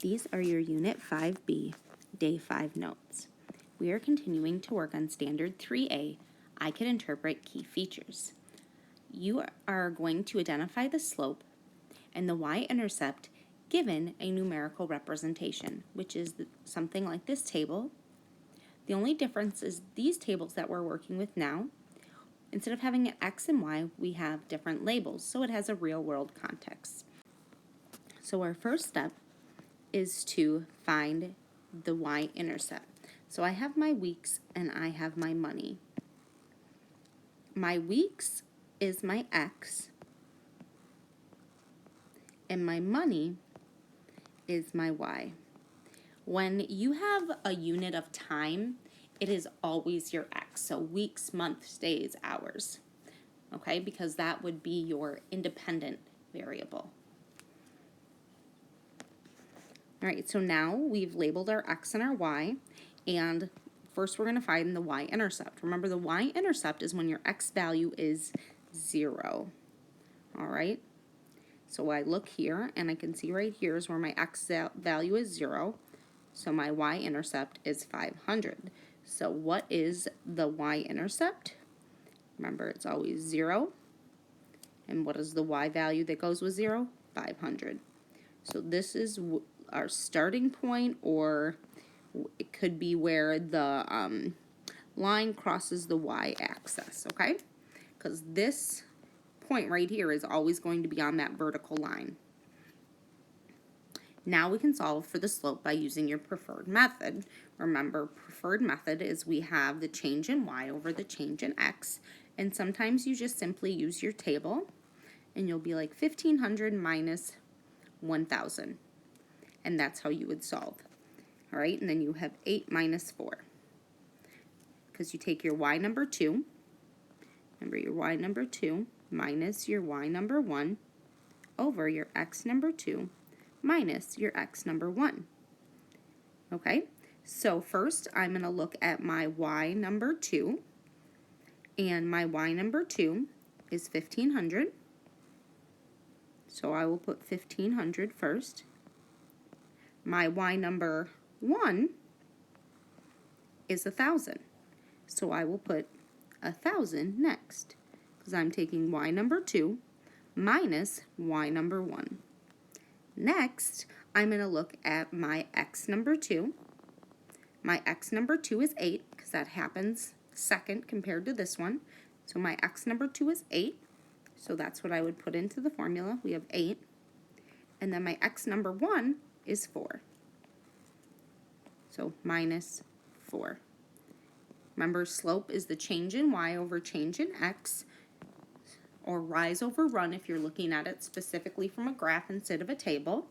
These are your Unit 5B, Day 5 notes. We are continuing to work on Standard 3A, I can interpret key features. You are going to identify the slope and the y-intercept given a numerical representation, which is something like this table. The only difference is these tables that we're working with now, instead of having an x and y, we have different labels, so it has a real-world context. So our first step is to find the y-intercept. So I have my weeks and I have my money. My weeks is my x, and my money is my y. When you have a unit of time, it is always your x, so weeks, months, days, hours, okay, because that would be your independent variable. All right, so now we've labeled our x and our y, and first we're going to find the y-intercept. Remember, the y-intercept is when your x value is 0, all right? So I look here, and I can see right here is where my x value is 0, so my y-intercept is 500. So what is the y-intercept? Remember, it's always 0. And what is the y value that goes with 0? 500. So this is our starting point, or it could be where the line crosses the y-axis, okay? Because this point right here is always going to be on that vertical line. Now we can solve for the slope by using your preferred method. Remember, preferred method is we have the change in y over the change in x, and sometimes you just simply use your table, and you'll be like 1,500 minus 1,000, and that's how you would solve. All right, and then you have 8 minus 4, because you take your y number 2, remember your y number 2, minus your y number 1 over your x number 2 minus your x number 1. Okay, so first I'm going to look at my y number 2, and my y number 2 is 1,500. So I will put 1,500 first. My y number 1 is 1,000. So I will put 1,000 next, because I'm taking y number 2 minus y number 1. Next, I'm going to look at my x number 2. My x number 2 is 8, because that happens second compared to this one. So my x number 2 is 8. So that's what I would put into the formula. We have 8. And then my x number 1 is 4. So minus 4. Remember, slope is the change in y over change in x, or rise over run if you're looking at it specifically from a graph instead of a table.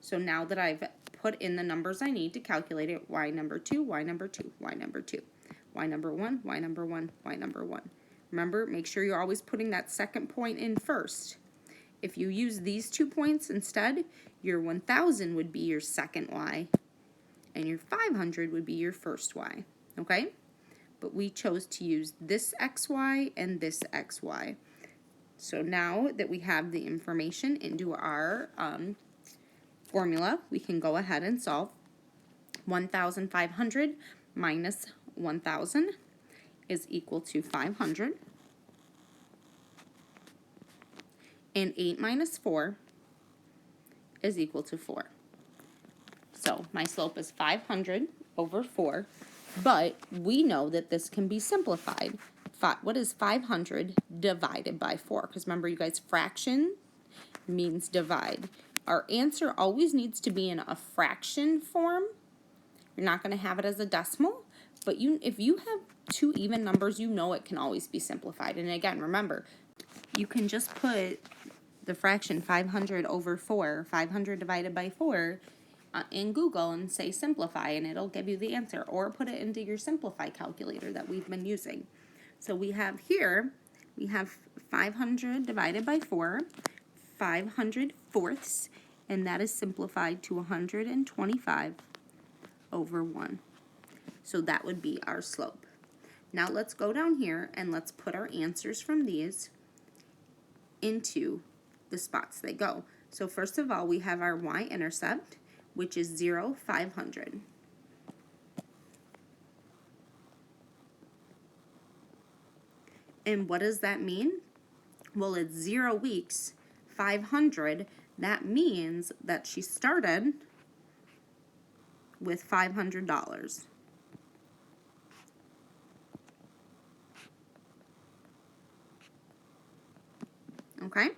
So now that I've put in the numbers I need to calculate it, y number 2, y number 2, y number 2, y number 1, y number 1, y number 1. Remember, make sure you're always putting that second point in first. If you use these 2 points instead, your 1,000 would be your second y, and your 500 would be your first y, okay? But we chose to use this xy and this xy. So now that we have the information into our formula, we can go ahead and solve. 1,500 minus 1,000 is equal to 500. And 8 minus 4 is equal to 4. So my slope is 500 over 4, but we know that this can be simplified. What is 500 divided by 4? Because remember, you guys, fraction means divide. Our answer always needs to be in a fraction form. You're not going to have it as a decimal, but if you have 2 even numbers, you know it can always be simplified. And again, remember, you can just put the fraction 500 over 4, 500 divided by 4, in Google and say simplify, and it'll give you the answer, or put it into your simplify calculator that we've been using. So we have here, we have 500 divided by 4, 500 fourths, and that is simplified to 125 over 1. So that would be our slope. Now let's go down here and let's put our answers from these into the spots they go. So first of all, we have our y-intercept. which is 0, 500. And what does that mean? Well, it's 0 weeks, 500. That means that she started with $500. Okay?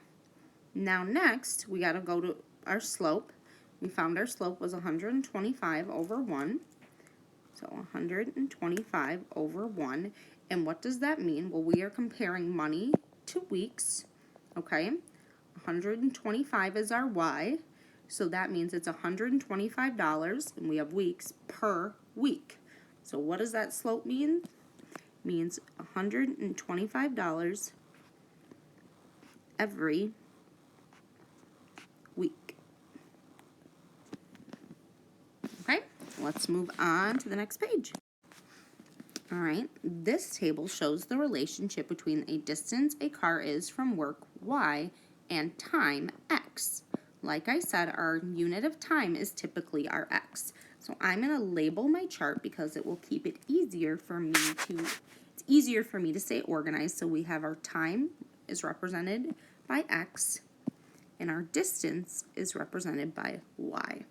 Now next, we got to go to our slope. We found our slope was 125 over 1. So 125 over 1. And what does that mean? Well, we are comparing money to weeks. Okay? 125 is our Y. So that means it's $125, and we have weeks per week. So what does that slope mean? It means $125 every week. Okay, let's move on to the next page. All right, this table shows the relationship between a distance a car is from work, Y, and time, X. Like I said, our unit of time is typically our X. So I'm going to label my chart because it will keep it easier for me to stay organized. So we have our time is represented by X, and our distance is represented by Y.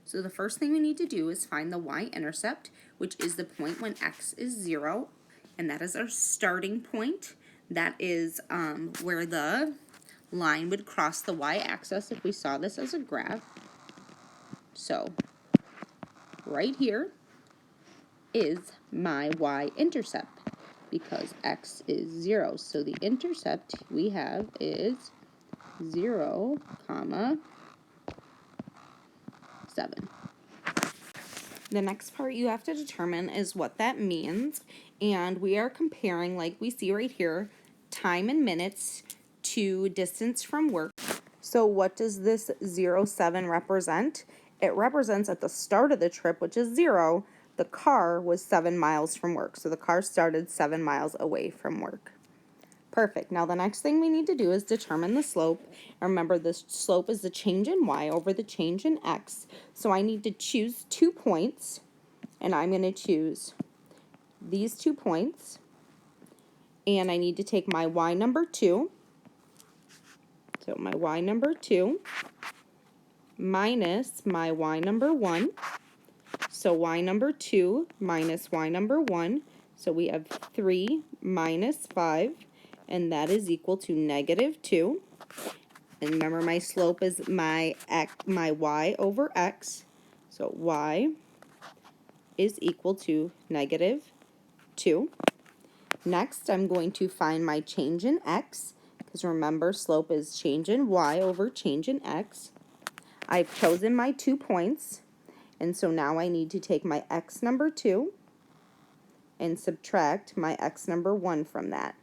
So the first thing we need to do is find the Y-intercept, which is the point when X is 0, and that is our starting point. That is where the line would cross the Y-axis if we saw this as a graph. So right here is my Y-intercept because X is 0. So the intercept we have is 0, 7. The next part you have to determine is what that means, and we are comparing, like we see right here, time in minutes to distance from work. So what does this 0, 7 represent? It represents at the start of the trip, which is 0, the car was 7 miles from work. So the car started 7 miles away from work. Perfect. Now the next thing we need to do is determine the slope. Remember, the slope is the change in Y over the change in X. So I need to choose 2 points, and I'm going to choose these 2 points, and I need to take my Y number 2. So my Y number 2 minus my Y number 1. So Y number 2 minus Y number 1. So we have 3 minus 5, and that is equal to -2. And remember, my slope is my Y over X. So Y is equal to -2. Next, I'm going to find my change in X, because remember, slope is change in Y over change in X. I've chosen my 2 points, and so now I need to take my X number 2 and subtract my X number 1 from that.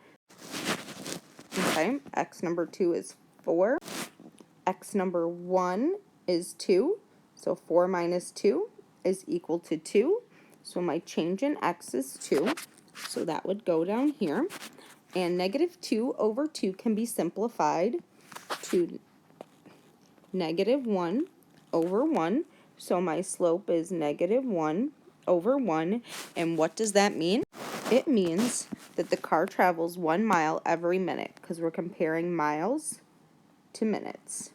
Okay, X number 2 is 4. X number 1 is 2. So 4 minus 2 is equal to 2. So my change in X is 2. So that would go down here. And -2 over 2 can be simplified to -1 over 1. So my slope is -1 over 1. And what does that mean? It means that the car travels 1 mile every minute, because we're comparing miles to minutes.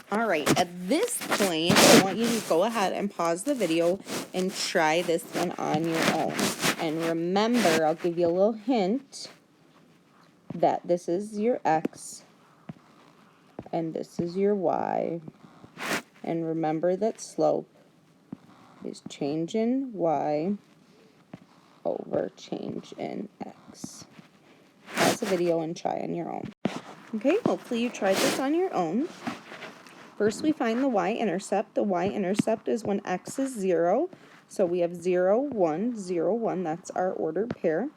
All right, at this point, I want you to go ahead and pause the video and try this one on your own. And remember, I'll give you a little hint that this is your X and this is your Y. And remember that slope is change in Y over change in X. Pause the video and try on your own. Okay, hopefully you tried this on your own. First, we find the Y-intercept. The Y-intercept is when X is 0. So we have 0, 1, 0, 1. That's our ordered pair.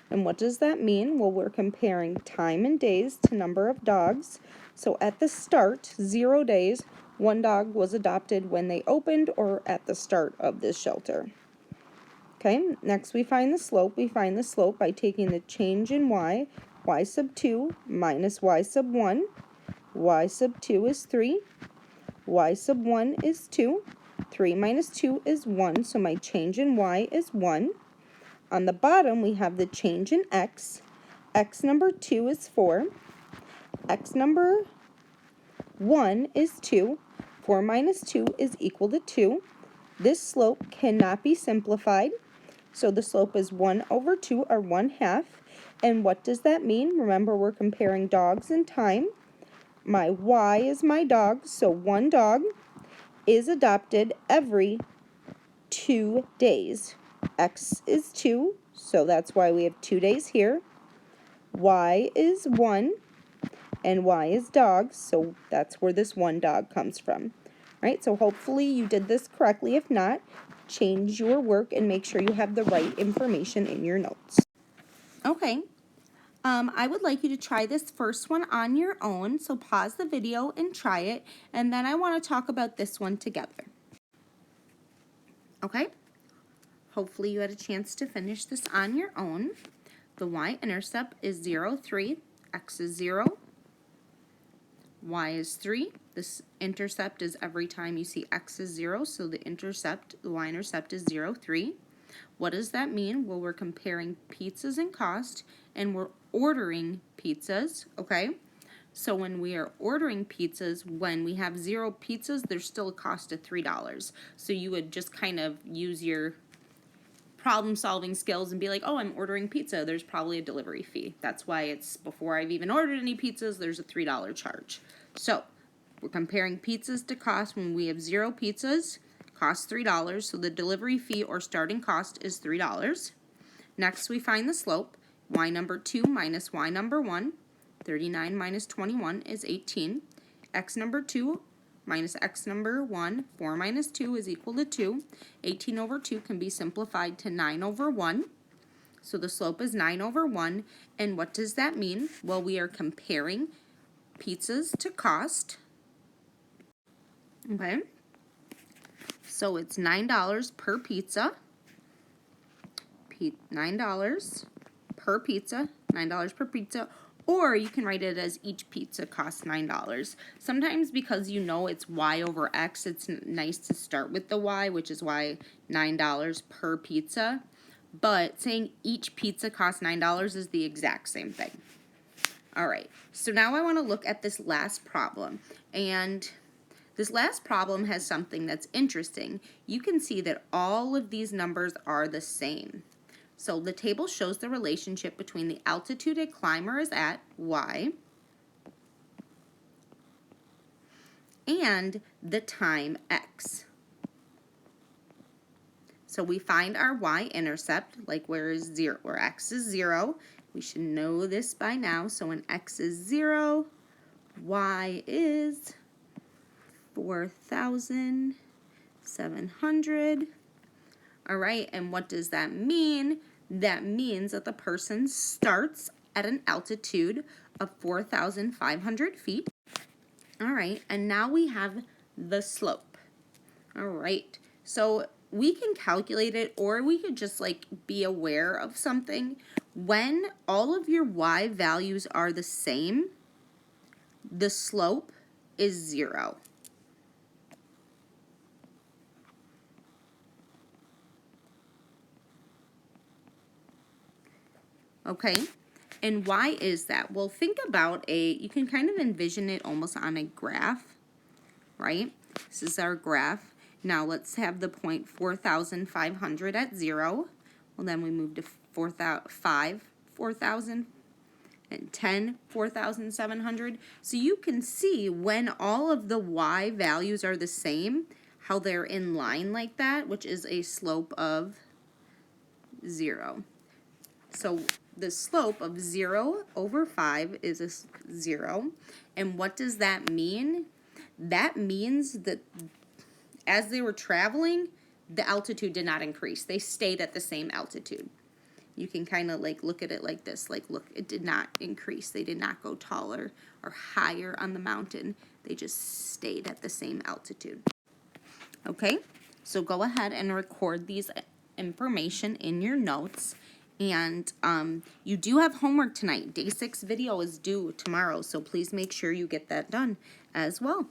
And what does that mean? Well, we're comparing time in days to number of dogs. So at the start, 0 days, 1 dog was adopted when they opened or at the start of this shelter. Okay, next we find the slope. We find the slope by taking the change in Y, Y sub 2 minus Y sub 1. y sub 2 is 3, y sub 1 is 2, 3 minus 2 is 1, so my change in y is 1. On the bottom, we have the change in x. X number 2 is 4, x number 1 is 2, 4 minus 2 is equal to 2. This slope cannot be simplified, so the slope is 1 over 2, or 1/2. And what does that mean? Remember, we're comparing dogs in time. My y is my dog, so one dog is adopted every 2 days. X is 2, so that's why we have 2 days here. Y is 1, and Y is dog, so that's where this one dog comes from. Right, so hopefully you did this correctly. If not, change your work and make sure you have the right information in your notes. Okay, I would like you to try this first one on your own, so pause the video and try it, and then I want to talk about this one together. Okay, hopefully you had a chance to finish this on your own. The y-intercept is 0, 3, x is 0, y is 3. This intercept is every time you see x is 0, so the y-intercept is 0, 3. What does that mean? Well, we're comparing pizzas in cost, and we're ordering pizzas, okay? So when we are ordering pizzas, when we have 0 pizzas, there's still a cost of $3. So you would just kind of use your problem-solving skills and be like, oh, I'm ordering pizza. There's probably a delivery fee. That's why it's before I've even ordered any pizzas, there's a $3 charge. So we're comparing pizzas to cost. When we have 0 pizzas, cost $3, so the delivery fee or starting cost is $3. Next, we find the slope. Y number 2 minus y number 1. 39 minus 21 is 18. X number 2 minus x number 1. 4 minus 2 is equal to 2. 18 over 2 can be simplified to 9 over 1. So the slope is 9 over 1. And what does that mean? Well, we are comparing pizzas to cost. Okay. So it's $9 per pizza. $9 per pizza. $9 per pizza. Or you can write it as each pizza costs $9. Sometimes because you know it's y over x, it's nice to start with the y, which is why $9 per pizza. But saying each pizza costs $9 is the exact same thing. All right, so now I want to look at this last problem. And this last problem has something that's interesting. You can see that all of these numbers are the same. So the table shows the relationship between the altitude a climber is at, y, and the time, x. So we find our y-intercept, like where x is 0. We should know this by now. So when x is 0, y is 4,700. All right, and what does that mean? That means that the person starts at an altitude of 4,500 feet. All right, and now we have the slope. All right, so we can calculate it, or we could just like be aware of something. When all of your y values are the same, the slope is 0. Okay, and why is that? Well, think about you can kind of envision it almost on a graph, right? This is our graph. Now let's have the point 4,500 at 0. Well, then we move to 4,000, and 10, 4,700. So you can see when all of the y values are the same, how they're in line like that, which is a slope of 0. So the slope of 0 over 5 is a 0. And what does that mean? That means that as they were traveling, the altitude did not increase. They stayed at the same altitude. You can kind of like look at it like this. Like, look, it did not increase. They did not go taller or higher on the mountain. They just stayed at the same altitude. Okay, so go ahead and record these information in your notes. And you do have homework tonight. Day 6 video is due tomorrow, so please make sure you get that done as well.